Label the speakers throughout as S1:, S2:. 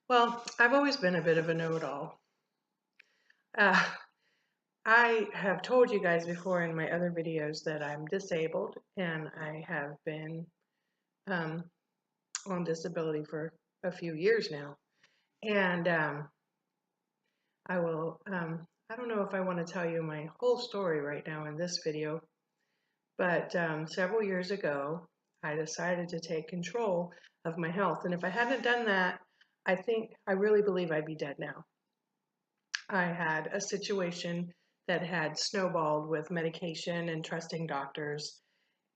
S1: Well, I've always been a bit of a know-it-all. Uh, I have told you guys before in my other videos that I'm disabled and I have been um, on disability for a few years now. And I don't know if I want to tell you my whole story right now in this video, but several years ago, I decided to take control of my health. And if I hadn't done that, I really believe I'd be dead now. I had a situation that had snowballed with medication and trusting doctors,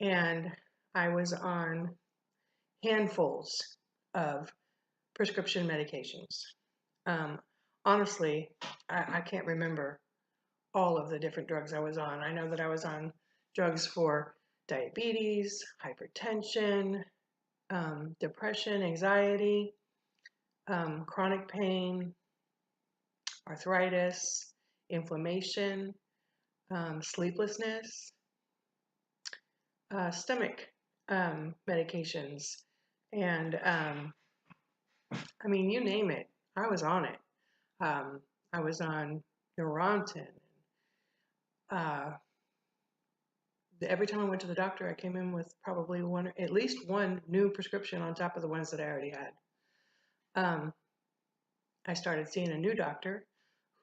S1: and I was on handfuls of prescription medications. Um, Honestly, I can't remember all of the different drugs I was on. I know that I was on drugs for diabetes, hypertension, depression, anxiety, chronic pain, arthritis, inflammation, sleeplessness, stomach medications, and I mean, you name it, I was on it. I was on Neurontin. Uh, every time I went to the doctor, I came in with probably at least one new prescription on top of the ones that I already had. I started seeing a new doctor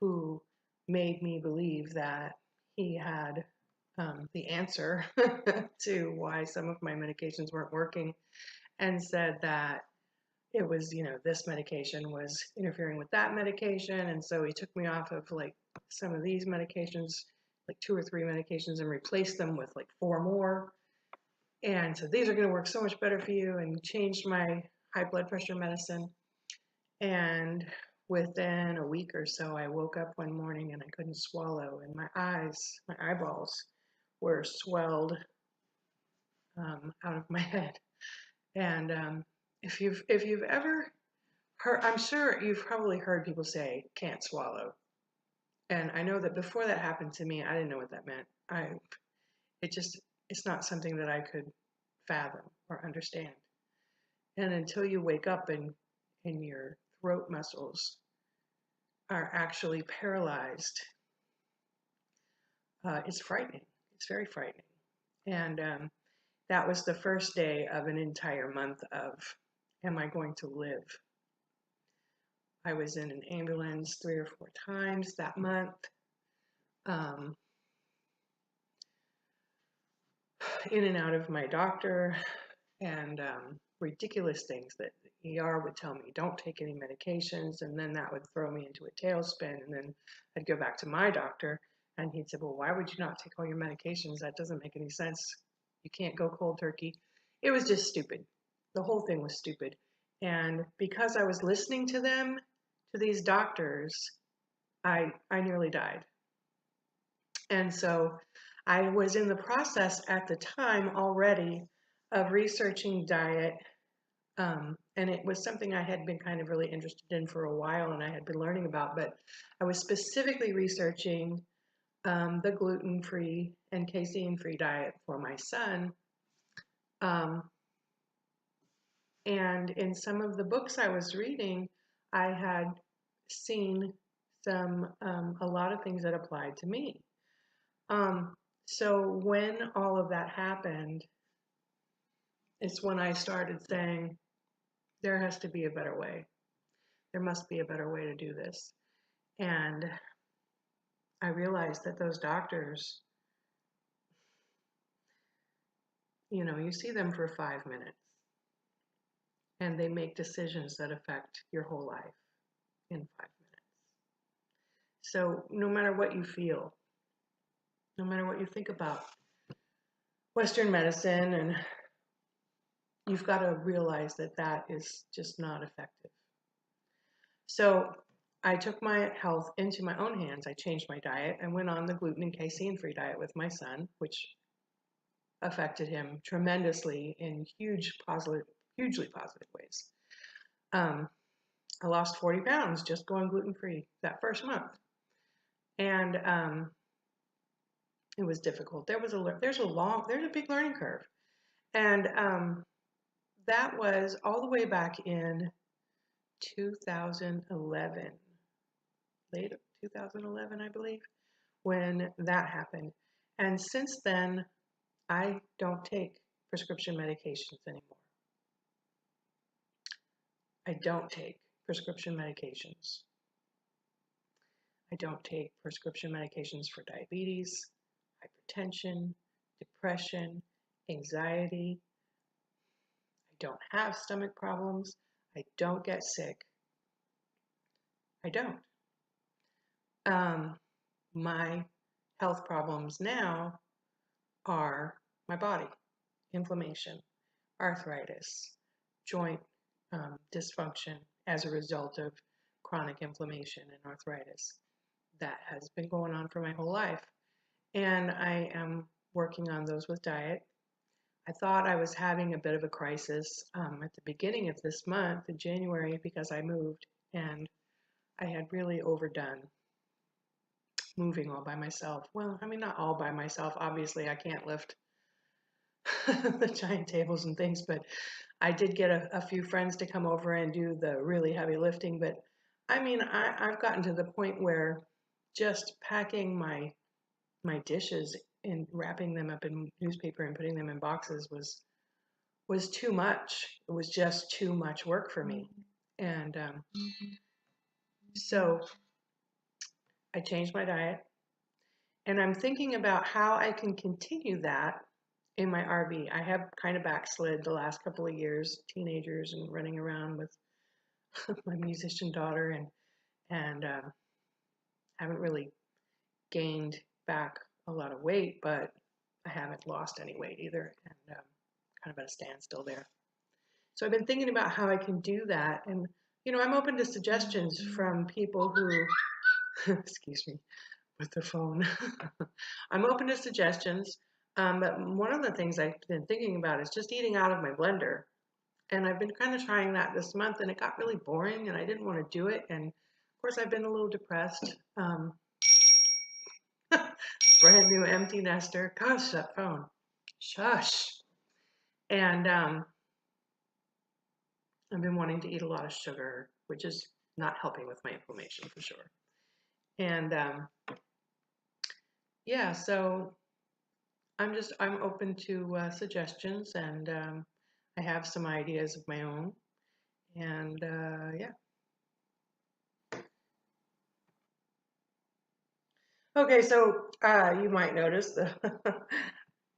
S1: who made me believe that he had the answer to why some of my medications weren't working, and said that it was, this medication was interfering with that medication. And so he took me off of like some of these medications, like 2 or 3 medications, and replaced them with like 4 more. And so these are going to work so much better for you, and changed my high blood pressure medicine. And within a week or so, I woke up one morning and I couldn't swallow, and my eyeballs were swelled out of my head. And if you've ever heard, I'm sure you've probably heard people say can't swallow. And I know that before that happened to me, I didn't know what that meant. It's not something that I could fathom or understand. And until you wake up and your throat muscles are actually paralyzed, it's frightening. It's very frightening. And that was the first day of an entire month of, am I going to live? I was in an ambulance 3 or 4 times that month, in and out of my doctor, and ridiculous things that the ER would tell me, don't take any medications, and then that would throw me into a tailspin, and then I'd go back to my doctor, and he'd say, well, why would you not take all your medications? That doesn't make any sense. You can't go cold turkey. It was just stupid. The whole thing was stupid. And because I was listening to them, to these doctors, I nearly died. And so I was in the process at the time already of researching diet, and it was something I had been kind of really interested in for a while, and I had been learning about, but I was specifically researching the gluten-free and casein-free diet for my son. And in some of the books I was reading, I had seen a lot of things that applied to me. So when all of that happened, it's when I started saying, there has to be a better way. There must be a better way to do this. And I realized that those doctors, you see them for 5 minutes, and they make decisions that affect your whole life in 5 minutes. So no matter what you feel, no matter what you think about Western medicine, and you've got to realize that that is just not effective. So I took my health into my own hands. I changed my diet and went on the gluten and casein-free diet with my son, which affected him tremendously in hugely positive ways. I lost 40 pounds just going gluten-free that first month. And it was difficult. There's a big learning curve. And that was all the way back in 2011, late 2011, I believe, when that happened. And since then, I don't take prescription medications anymore. I don't take prescription medications. I don't take prescription medications for diabetes, hypertension, depression, anxiety. I don't have stomach problems. I don't get sick. I don't. My health problems now are my body, inflammation, arthritis, joint dysfunction as a result of chronic inflammation and arthritis. That has been going on for my whole life. And I am working on those with diet. I thought I was having a bit of a crisis at the beginning of this month in January because I moved and I had really overdone moving all by myself. Well, I mean, not all by myself. Obviously, I can't lift the giant tables and things, but I did get a few friends to come over and do the really heavy lifting. But I mean, I've gotten to the point where just packing my dishes and wrapping them up in newspaper and putting them in boxes was too much. It was just too much work for me. And so I changed my diet. And I'm thinking about how I can continue that in my RV. I have kind of backslid the last couple of years, teenagers and running around with my musician daughter, and haven't really gained back a lot of weight, but I haven't lost any weight either, and kind of at a standstill there. So I've been thinking about how I can do that, and I'm open to suggestions from people who, excuse me, with the phone. I'm open to suggestions, but one of the things I've been thinking about is just eating out of my blender. And I've been kind of trying that this month, and it got really boring, and I didn't want to do it. And of course, I've been a little depressed. Brand new empty nester. Gosh, that phone. Shush. And I've been wanting to eat a lot of sugar, which is not helping with my inflammation for sure. And yeah, so I'm open to suggestions, and I have some ideas of my own. And yeah. Okay, so you might notice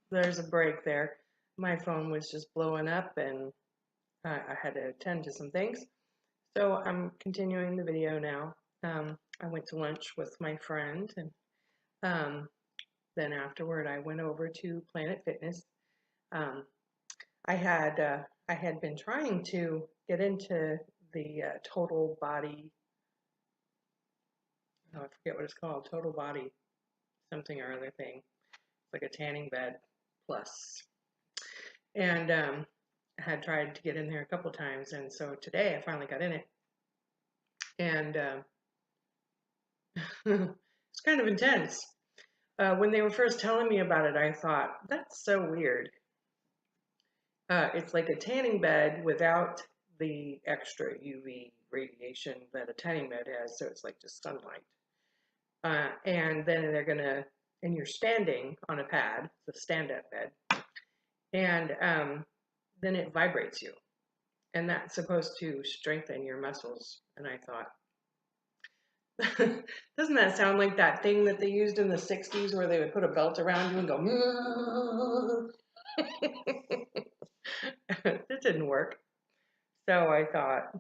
S1: there's a break there. My phone was just blowing up, and I had to attend to some things. So I'm continuing the video now. I went to lunch with my friend, and then afterward I went over to Planet Fitness. I had been trying to get into the total body. Oh, I forget what it's called. Total body something or other thing. It's like a tanning bed plus. And I had tried to get in there a couple times, and so today I finally got in it. And it's kind of intense. When they were first telling me about it, I thought, that's so weird. It's like a tanning bed without the extra UV radiation that a tanning bed has, so it's like just sunlight. And then and you're standing on a pad, it's a stand-up bed, and then it vibrates you. And that's supposed to strengthen your muscles. And I thought, doesn't that sound like that thing that they used in the 60s where they would put a belt around you and go, it didn't work. So I thought,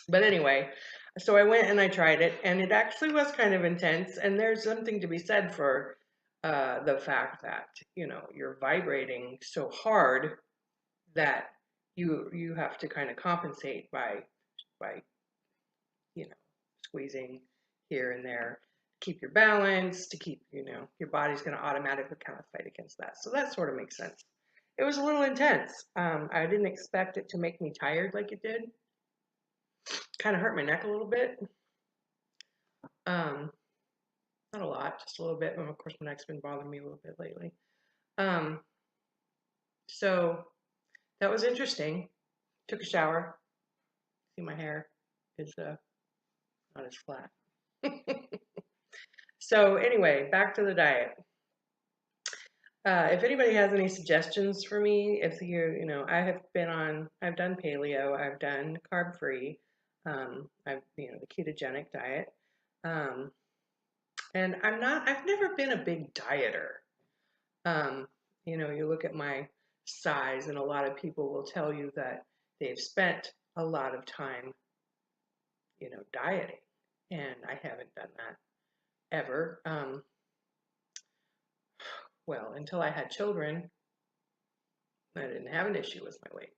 S1: But anyway, so I went and I tried it, and it actually was kind of intense. And there's something to be said for the fact that, you're vibrating so hard that you have to kind of compensate by squeezing here and there, keep your balance, to keep, your body's going to automatically kind of fight against that. So that sort of makes sense. It was a little intense. I didn't expect it to make me tired like it did. Kind of hurt my neck a little bit. Not a lot, just a little bit. And of course, my neck's been bothering me a little bit lately. So that was interesting. Took a shower. See, my hair is not as flat. So anyway, back to the diet. If anybody has any suggestions for me, if you know, I've done paleo, I've done carb-free, the ketogenic diet, um, and I've never been a big dieter. You look at my size, and a lot of people will tell you that they've spent a lot of time, dieting, and I haven't done that ever. Well, until I had children, I didn't have an issue with my weight.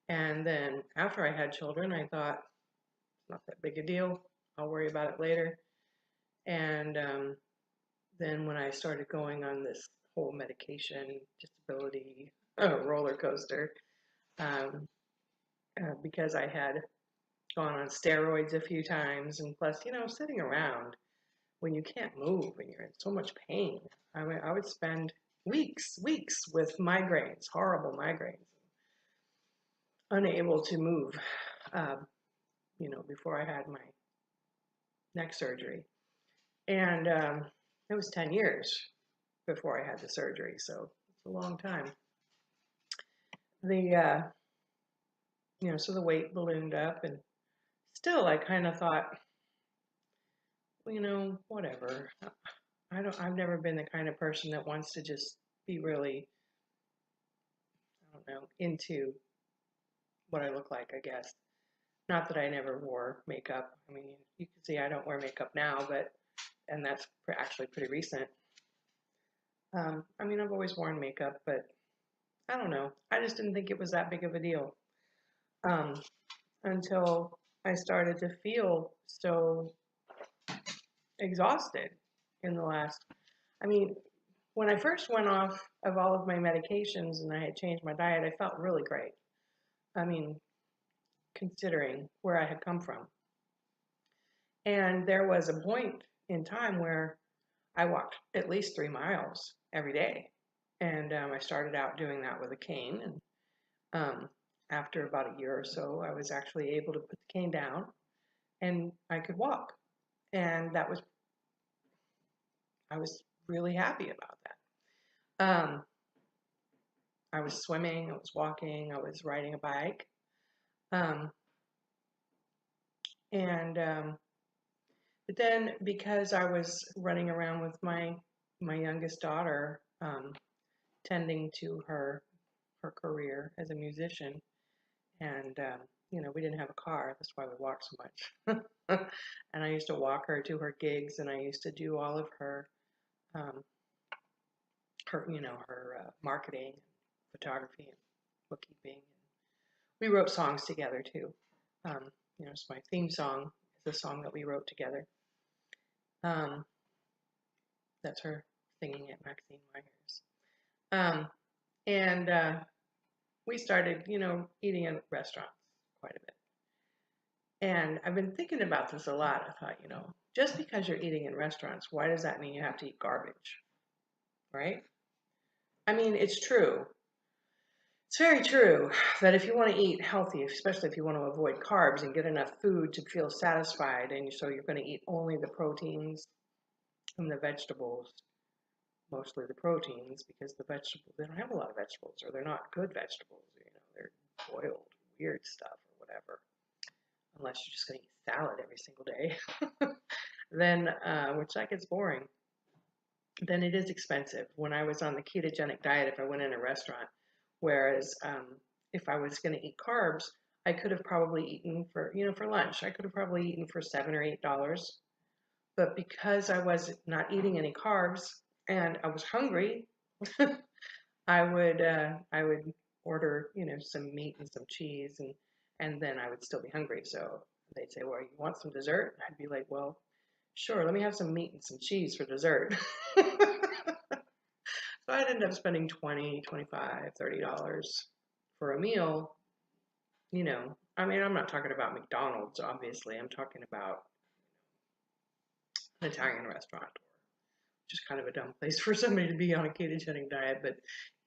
S1: And then after I had children, I thought, it's not that big a deal. I'll worry about it later. And then when I started going on this whole medication disability roller coaster, because I had gone on steroids a few times, and plus, sitting around when you can't move and you're in so much pain, I would spend weeks with migraines, horrible migraines, unable to move, before I had my neck surgery. And it was 10 years before I had the surgery, so it's a long time. So the weight ballooned up, and still I kind of thought, whatever. I've never been the kind of person that wants to just be really, I don't know, into what I look like, I guess. Not that I never wore makeup. I mean, you can see I don't wear makeup now, and that's actually pretty recent. I've always worn makeup, but I don't know. I just didn't think it was that big of a deal until I started to feel so exhausted in the last. When I first went off of all of my medications and I had changed my diet, I felt really great. Considering where I had come from. And there was a point in time where I walked at least 3 miles every day. And I started out doing that with a cane. And after about a year or so, I was actually able to put the cane down and I could walk. And I was really happy about that. I was swimming, I was walking, I was riding a bike. But then because I was running around with my youngest daughter, tending to her career as a musician, and we didn't have a car. That's why we walked so much. And I used to walk her to her gigs, and I used to do all of her marketing, photography, and bookkeeping. We wrote songs together too. It's my theme song. It's a song that we wrote together. That's her singing it, Maxine Myers. And we started, eating in restaurants quite a bit. And I've been thinking about this a lot. I thought, just because you're eating in restaurants, why does that mean you have to eat garbage? Right? It's true. It's very true that if you want to eat healthy, especially if you want to avoid carbs and get enough food to feel satisfied, and so you're going to eat only the proteins and the vegetables, mostly the proteins, because the vegetables, they don't have a lot of vegetables, or they're not good vegetables, they're boiled weird stuff or whatever, unless you're just going to eat salad every single day. Then, which that gets boring, then it is expensive. When I was on the ketogenic diet, if I went in a restaurant, whereas if I was going to eat carbs, I could have probably eaten for lunch, I could have probably eaten for $7 or $8. But because I was not eating any carbs and I was hungry, I would order, some meat and some cheese, and then I would still be hungry. So they'd say, well, you want some dessert? And I'd be like, well, sure, let me have some meat and some cheese for dessert. So I'd end up spending $20, $25, $30 for a meal. I'm not talking about McDonald's, obviously. I'm talking about an Italian restaurant, which is kind of a dumb place for somebody to be on a ketogenic diet. But,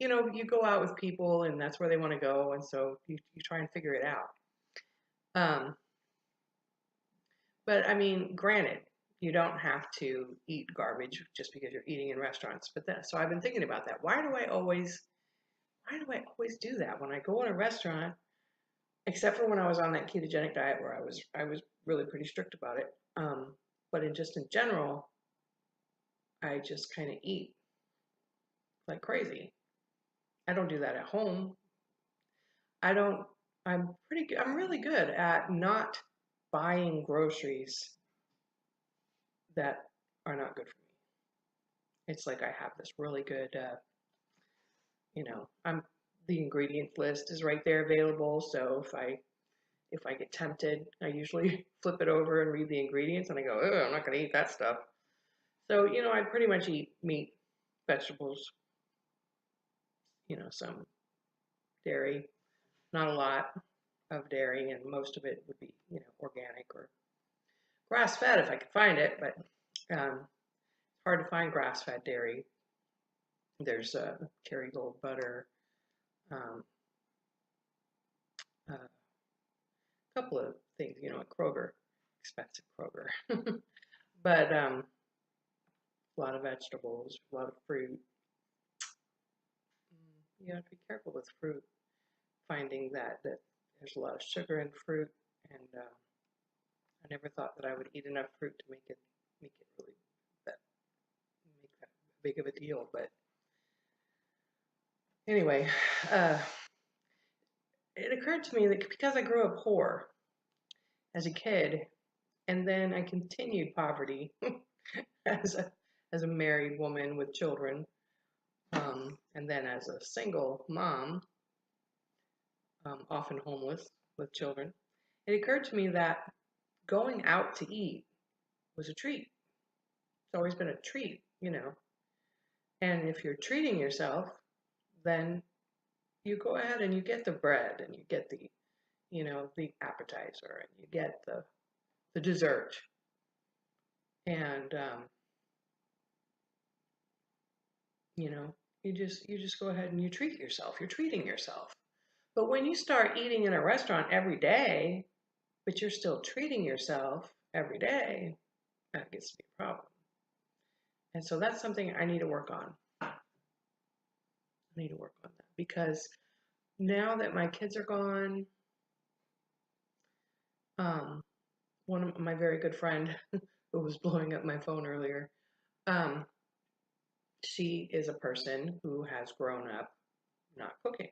S1: you go out with people, and that's where they want to go, and so you try and figure it out. But I mean, granted, you don't have to eat garbage just because you're eating in restaurants. But so I've been thinking about that. Why do I always do that when I go in a restaurant? Except for when I was on that ketogenic diet where I was really pretty strict about it. But in general, I just kind of eat like crazy. I don't do that at home. I don't. I'm really good at not buying groceries that are not good for me. It's like I have this really good, the ingredient list is right there available. So if I get tempted, I usually flip it over and read the ingredients, and I go, oh, I'm not going to eat that stuff. So I pretty much eat meat, vegetables, some dairy, not a lot of dairy, and most of it would be organic or grass fed if I could find it, but it's hard to find grass fed dairy. There's Kerrygold butter, um, a couple of things, at Kroger, expensive Kroger, but a lot of vegetables, a lot of fruit. You have to be careful with fruit, finding that there's a lot of sugar in fruit, and I never thought that I would eat enough fruit to make it really that make that big of a deal. But anyway, it occurred to me that because I grew up poor as a kid, and then I continued poverty as a married woman with children, and then as a single mom, often homeless with children, it occurred to me that going out to eat was a treat. It's always been a treat, And if you're treating yourself, then you go ahead and you get the bread and you get the, the appetizer and you get the dessert. And, you just go ahead and you treat yourself. You're treating yourself. But when you start eating in a restaurant every day, but you're still treating yourself every day, that gets to be a problem. And so that's something I need to work on. I need to work on that because now that my kids are gone, one of my very good friend who was blowing up my phone earlier, she is a person who has grown up not cooking.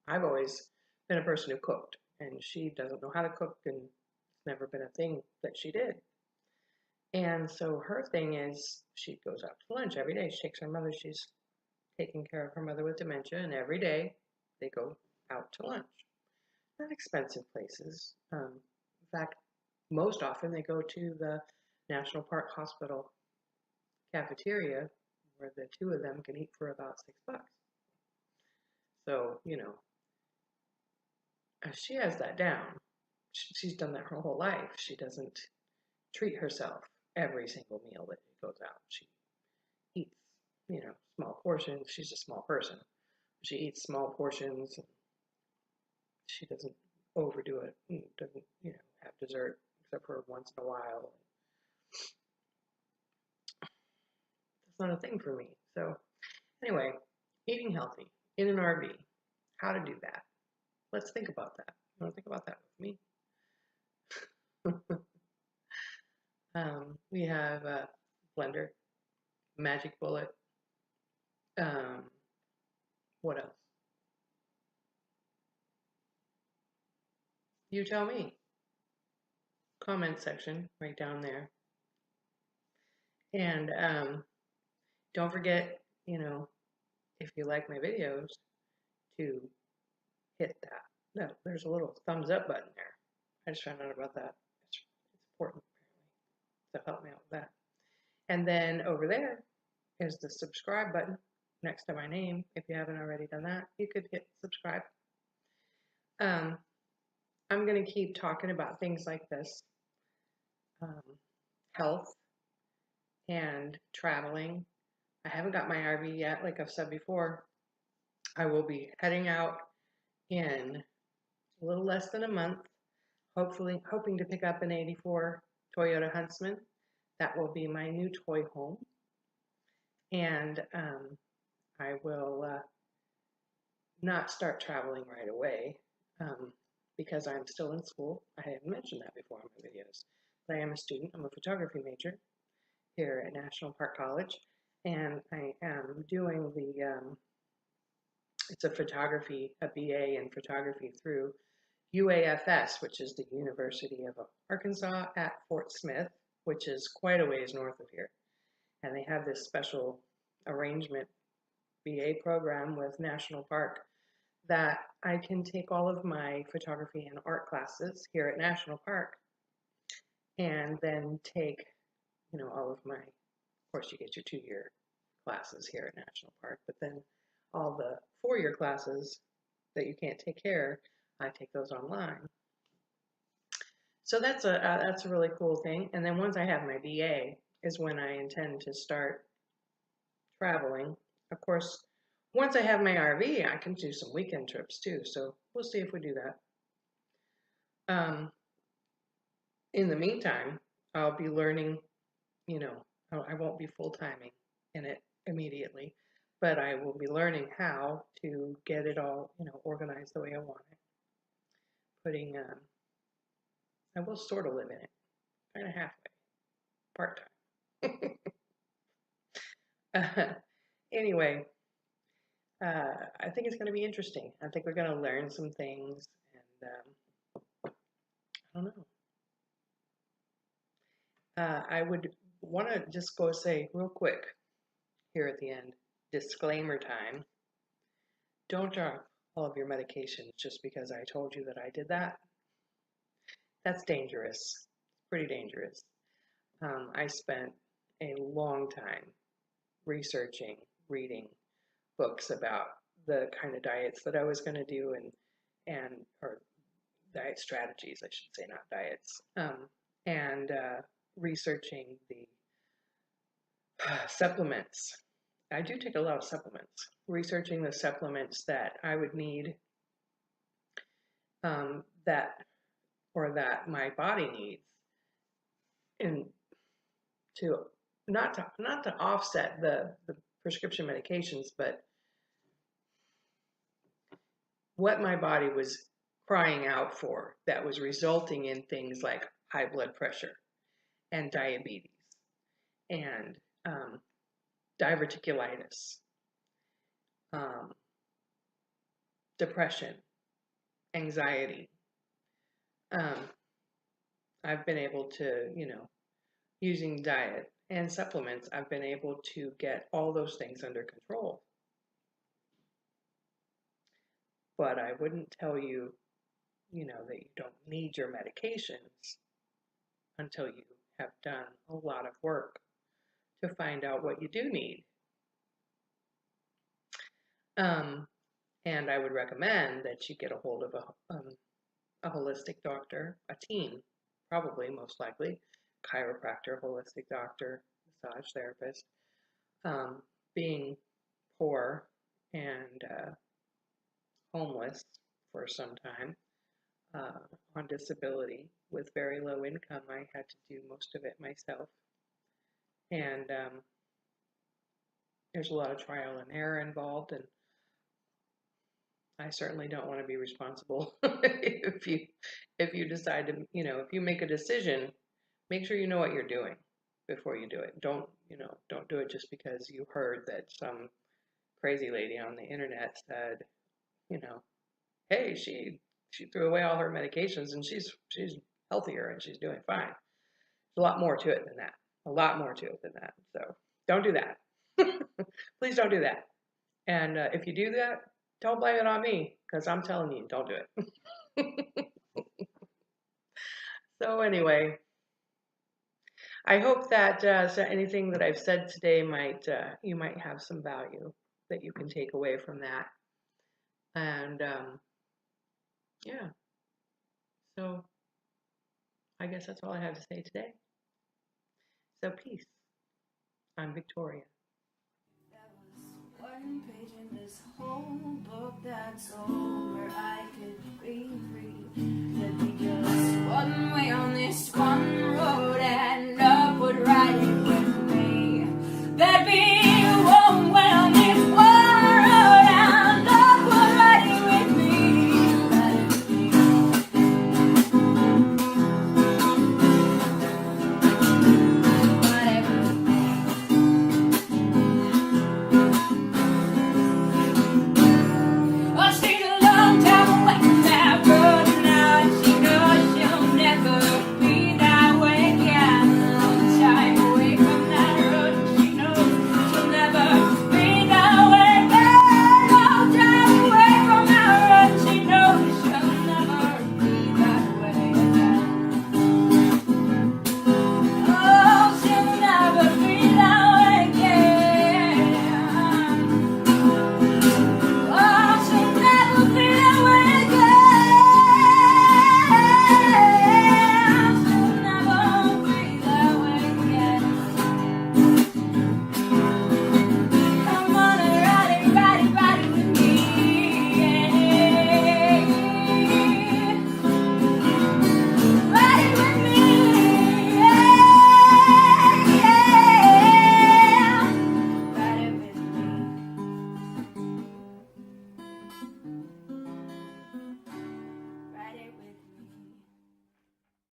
S1: I've always been a person who cooked, and she doesn't know how to cook, and it's never been a thing that she did. And so her thing is she goes out to lunch every day. She takes her mother, she's taking care of her mother with dementia, and every day they go out to lunch. Not expensive places. In fact, most often they go to the National Park Hospital cafeteria where the two of them can eat for about $6. So, she has that down. She's done that her whole life. She doesn't treat herself every single meal that she goes out. She eats, small portions. She's a small person. She eats small portions. And she doesn't overdo it. And doesn't, have dessert except for once in a while. That's not a thing for me. So anyway, eating healthy in an RV. How to do that? Let's think about that. You want to think about that with me? We have a blender, magic bullet. What else? You tell me. Comment section right down there. And don't forget, if you like my videos, to hit that. No, there's a little thumbs up button there. I just found out about that. It's important, apparently. So help me out with that. And then over there is the subscribe button next to my name. If you haven't already done that, you could hit subscribe. I'm going to keep talking about things like this, health and traveling. I haven't got my RV yet, like I've said before. I will be heading out in a little less than a month. hoping to pick up an '84 Toyota Huntsman. That will be my new toy home. And I will not start traveling right away because I'm still in school. I haven't mentioned that before in my videos, but I am a student. I'm a photography major here at National Park College, and I am doing it's a BA in photography through UAFS, which is the University of Arkansas at Fort Smith, which is quite a ways north of here. And they have this special arrangement BA program with National Park that I can take all of my photography and art classes here at National Park and then take, all of my, of course you get your 2-year classes here at National Park, but then all the 4-year classes that you can't take here, I take those online. So that's a really cool thing. And then once I have my BA is when I intend to start traveling. Of course, once I have my RV, I can do some weekend trips too. So we'll see if we do that. In the meantime, I'll be learning, I won't be full-timing in it immediately, but I will be learning how to get it all, organized the way I want it. I will sort of live in it, kind of halfway, part-time. Anyway, I think it's going to be interesting. I think we're going to learn some things, and I don't know. I would want to just go say real quick here at the end, disclaimer time. Don't drop all of your medications just because I told you that I did that. That's dangerous, pretty dangerous. I spent a long time researching, reading books about the kind of diets that I was going to do or diet strategies, I should say, not diets, and researching the supplements. I do take a lot of supplements. Researching the supplements that I would need, that my body needs, and to not to offset the prescription medications, but what my body was crying out for that was resulting in things like high blood pressure and diabetes and diverticulitis, depression, anxiety. I've been able to, using diet and supplements, I've been able to get all those things under control. But I wouldn't tell you, that you don't need your medications until you have done a lot of work to find out what you do need. And I would recommend that you get a hold of a holistic doctor, a team, probably most likely, chiropractor, holistic doctor, massage therapist. Being poor and homeless for some time, on disability with very low income, I had to do most of it myself. And there's a lot of trial and error involved, and I certainly don't want to be responsible if you decide to, if you make a decision, make sure you know what you're doing before you do it. Don't do it just because you heard that some crazy lady on the internet said, hey, she threw away all her medications and she's healthier and she's doing fine. There's a lot more to it than that. A lot more to it than that. So don't do that. Please don't do that. And if you do that, don't blame it on me, because I'm telling you, don't do it. So anyway, I hope that so anything that I've said today you might have some value that you can take away from that. And yeah, so I guess that's all I have to say today. So peace. I'm Victoria.
S2: That was one page in this whole book that's all where I could read.